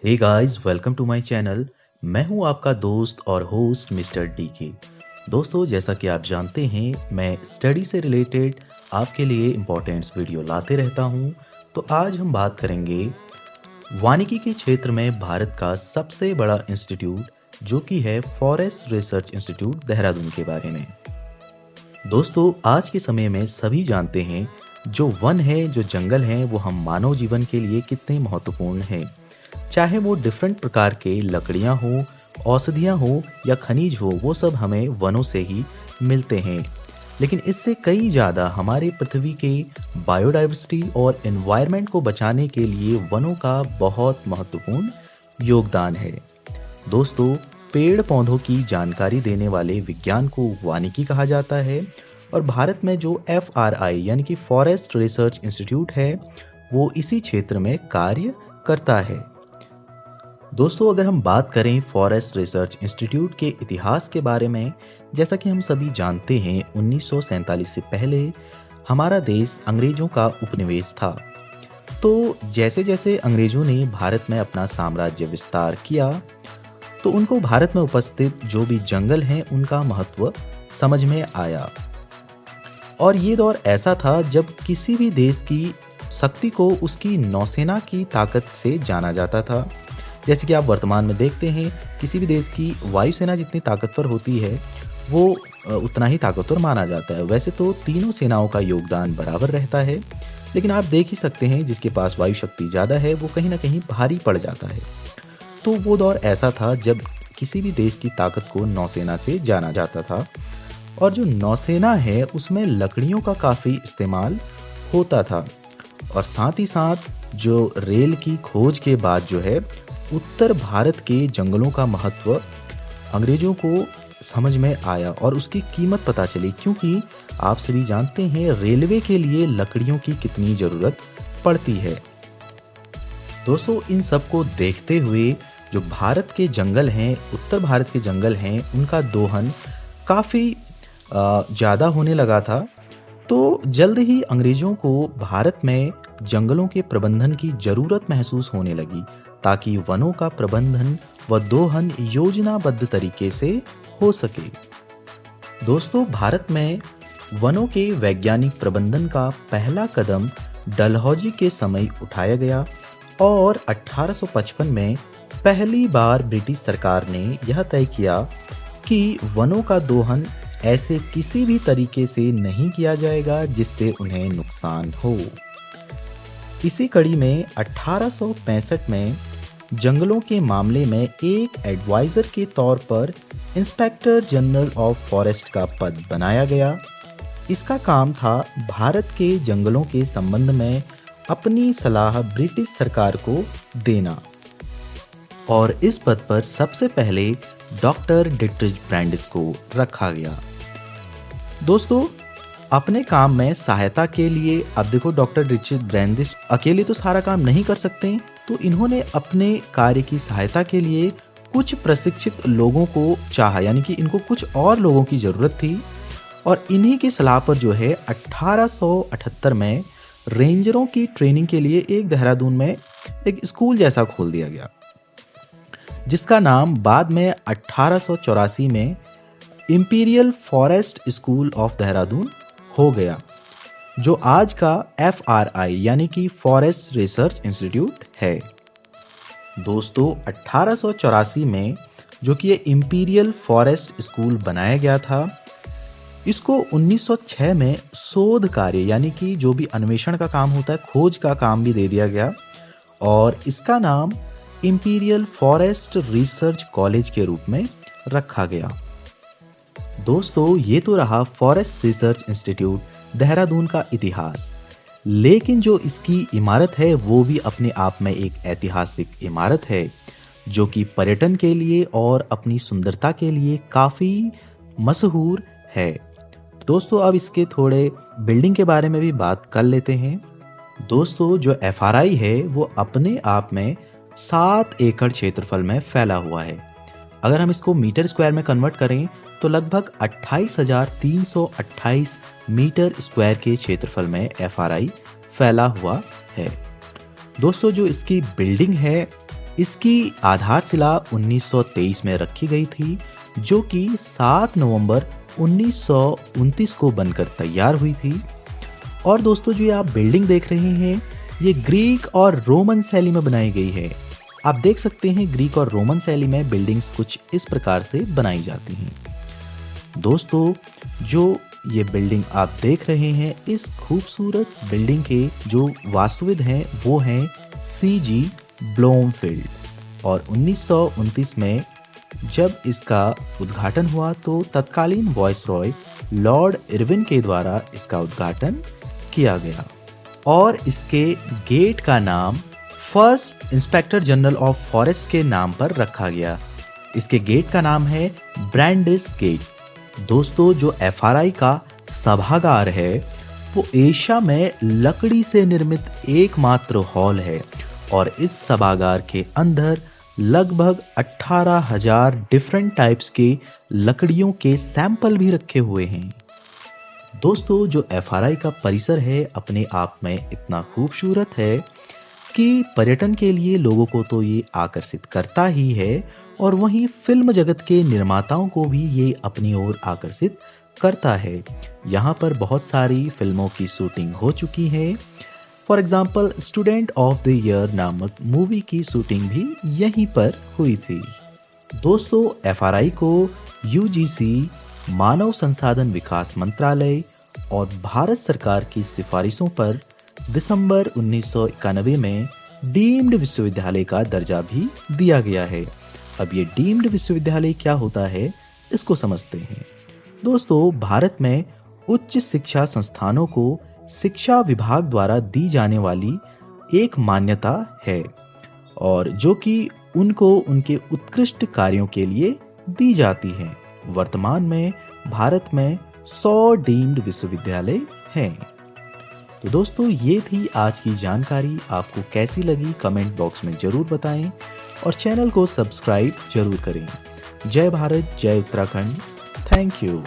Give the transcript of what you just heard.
Hey guys, welcome to my channel. मैं हूं आपका दोस्त और होस्ट मिस्टर डीके। दोस्तों, जैसा कि आप जानते हैं, मैं स्टडी से रिलेटेड आपके लिए इम्पोर्टेंट्स वीडियो लाते रहता हूं। तो आज हम बात करेंगे वानिकी के क्षेत्र में भारत का सबसे बड़ा इंस्टीट्यूट जो कि है फॉरेस्ट रिसर्च इंस्टीट्यूट देहरादून के बारे में। दोस्तों, आज के समय में सभी जानते हैं जो वन है, जो जंगल हैं, वो हम मानव जीवन के लिए कितने महत्वपूर्ण हैं। चाहे वो डिफरेंट प्रकार के लकड़ियां हो, औषधियां हो या खनिज हो, वो सब हमें वनों से ही मिलते हैं। लेकिन इससे कई ज़्यादा हमारे पृथ्वी के बायोडाइवर्सिटी और एनवायरनमेंट को बचाने के लिए वनों का बहुत महत्वपूर्ण योगदान है। दोस्तों, पेड़ पौधों की जानकारी देने वाले विज्ञान को वानिकी कहा जाता है और भारत में जो FRI यानी कि फॉरेस्ट रिसर्च इंस्टीट्यूट है, वो इसी क्षेत्र में कार्य करता है। दोस्तों, अगर हम बात करें फॉरेस्ट रिसर्च इंस्टीट्यूट के इतिहास के बारे में, जैसा कि हम सभी जानते हैं, 1947 से पहले हमारा देश अंग्रेजों का उपनिवेश था। तो जैसे जैसे अंग्रेजों ने भारत में अपना साम्राज्य विस्तार किया, तो उनको भारत में उपस्थित जो भी जंगल हैं उनका महत्व समझ में आया। और ये दौर ऐसा था जब किसी भी देश की शक्ति को उसकी नौसेना की ताकत से जाना जाता था। जैसे कि आप वर्तमान में देखते हैं, किसी भी देश की वायुसेना जितनी ताकतवर होती है, वो उतना ही ताकतवर माना जाता है। वैसे तो तीनों सेनाओं का योगदान बराबर रहता है, लेकिन आप देख ही सकते हैं जिसके पास वायु शक्ति ज़्यादा है वो कहीं ना कहीं भारी पड़ जाता है। तो वो दौर ऐसा था जब किसी भी देश की ताकत को नौसेना से जाना जाता था। और जो नौसेना है उसमें लकड़ियों का काफ़ी इस्तेमाल होता था। और साथ ही साथ जो रेल की खोज के बाद जो है, उत्तर भारत के जंगलों का महत्व अंग्रेजों को समझ में आया और उसकी कीमत पता चली, क्योंकि आप सभी जानते हैं रेलवे के लिए लकड़ियों की कितनी ज़रूरत पड़ती है। दोस्तों, इन सब को देखते हुए जो भारत के जंगल हैं, उत्तर भारत के जंगल हैं, उनका दोहन काफ़ी ज़्यादा होने लगा था। तो जल्द ही अंग्रेजों को भारत में जंगलों के प्रबंधन की ज़रूरत महसूस होने लगी, ताकि वनों का प्रबंधन व दोहन योजनाबद्ध तरीके से हो सके। दोस्तों, भारत में वनों के वैज्ञानिक प्रबंधन का पहला कदम डलहौजी के समय उठाया गया और 1855 में पहली बार ब्रिटिश सरकार ने यह तय किया कि वनों का दोहन ऐसे किसी भी तरीके से नहीं किया जाएगा जिससे उन्हें नुकसान हो। इसी कड़ी में 1865 में जंगलों के मामले में एक एडवाइज़र के तौर पर इंस्पेक्टर जनरल ऑफ फॉरेस्ट का पद बनाया गया। इसका काम था भारत के जंगलों के संबंध में अपनी सलाह ब्रिटिश सरकार को देना। और इस पद पर सबसे पहले डॉक्टर डिट्रिच ब्रैंडिस को रखा गया। दोस्तों, अपने काम में सहायता के लिए, अब देखो, डॉक्टर डिट्रिच ब्रैंडिस अकेले तो सारा काम नहीं कर सकते, तो इन्होंने अपने कार्य की सहायता के लिए कुछ प्रशिक्षित लोगों को चाहा, यानी कि इनको कुछ और लोगों की ज़रूरत थी। और इन्हीं की सलाह पर जो है 1878 में रेंजरों की ट्रेनिंग के लिए एक देहरादून में एक स्कूल जैसा खोल दिया गया, जिसका नाम बाद में 1884 में imperial forest school of Dehradun हो गया, जो आज का FRI यानी कि फॉरेस्ट रिसर्च इंस्टीट्यूट है। दोस्तों, 1884 में जो कि ये इंपीरियल फॉरेस्ट स्कूल बनाया गया था, इसको 1906 में शोध कार्य यानी कि जो भी अन्वेषण का काम होता है, खोज का काम भी दे दिया गया और इसका नाम इंपीरियल फॉरेस्ट रिसर्च कॉलेज के रूप में रखा गया। दोस्तों, ये तो रहा फॉरेस्ट रिसर्च इंस्टीट्यूट देहरादून का इतिहास। लेकिन जो इसकी इमारत है वो भी अपने आप में एक ऐतिहासिक इमारत है, जो कि पर्यटन के लिए और अपनी सुंदरता के लिए काफ़ी मशहूर है। दोस्तों, अब इसके थोड़े बिल्डिंग के बारे में भी बात कर लेते हैं। दोस्तों, जो FRI है वो अपने आप में 7 एकड़ क्षेत्रफल में फैला हुआ है। अगर हम इसको मीटर स्क्वायर में कन्वर्ट करें तो लगभग 28,328 मीटर स्क्वायर के क्षेत्रफल में FRI फैला हुआ है। दोस्तों, जो इसकी बिल्डिंग है इसकी आधारशिला 1923 में रखी गई थी, जो कि 7 नवंबर 1929 को बनकर तैयार हुई थी। और दोस्तों, जो ये आप बिल्डिंग देख रहे हैं, ये ग्रीक और रोमन शैली में बनाई गई है। आप देख सकते हैं ग्रीक और रोमन शैली में बिल्डिंग्स कुछ इस प्रकार से बनाई जाती हैं। दोस्तों, जो ये बिल्डिंग आप देख रहे हैं, इस खूबसूरत बिल्डिंग के जो वास्तुविद हैं वो हैं C.G. ब्लोमफील्ड। और 1929 में जब इसका उद्घाटन हुआ तो तत्कालीन वायसरॉय लॉर्ड इरविन के द्वारा इसका उद्घाटन किया गया और इसके गेट का नाम first inspector general of forest के नाम पर रखा गया। इसके गेट का नाम है ब्रांडिस गेट। दोस्तों, जो FRI का सभागार है वो एशिया में लकड़ी से निर्मित एकमात्र हॉल है और इस सभागार के अंदर लगभग 18,000 डिफरेंट टाइप्स के लकड़ियों के सैंपल भी रखे हुए हैं। दोस्तों, जो FRI का परिसर है अपने आप में इतना खूबसूरत है कि पर्यटन के लिए लोगों को तो ये आकर्षित करता ही है और वहीं फिल्म जगत के निर्माताओं को भी ये अपनी ओर आकर्षित करता है। यहाँ पर बहुत सारी फिल्मों की शूटिंग हो चुकी है। For example, student of the year नामक मूवी की शूटिंग भी यहीं पर हुई थी। दोस्तों, FRI को UGC, मानव संसाधन विकास मंत्रालय और भारत सरकार की सिफारिशों पर दिसंबर 1991 में डीम्ड विश्वविद्यालय का दर्जा भी दिया गया है। अब ये डीम्ड विश्वविद्यालय क्या होता है, इसको समझते हैं। दोस्तों, भारत में उच्च शिक्षा संस्थानों को शिक्षा विभाग द्वारा दी जाने वाली एक मान्यता है और जो कि उनको उनके उत्कृष्ट कार्यों के लिए दी जाती है। वर्तमान में भारत में 100 डीम्ड विश्वविद्यालय हैं। तो दोस्तों, ये थी आज की जानकारी। आपको कैसी लगी कमेंट बॉक्स में जरूर बताएं और चैनल को सब्सक्राइब जरूर करें। जय भारत, जय उत्तराखंड। Thank you.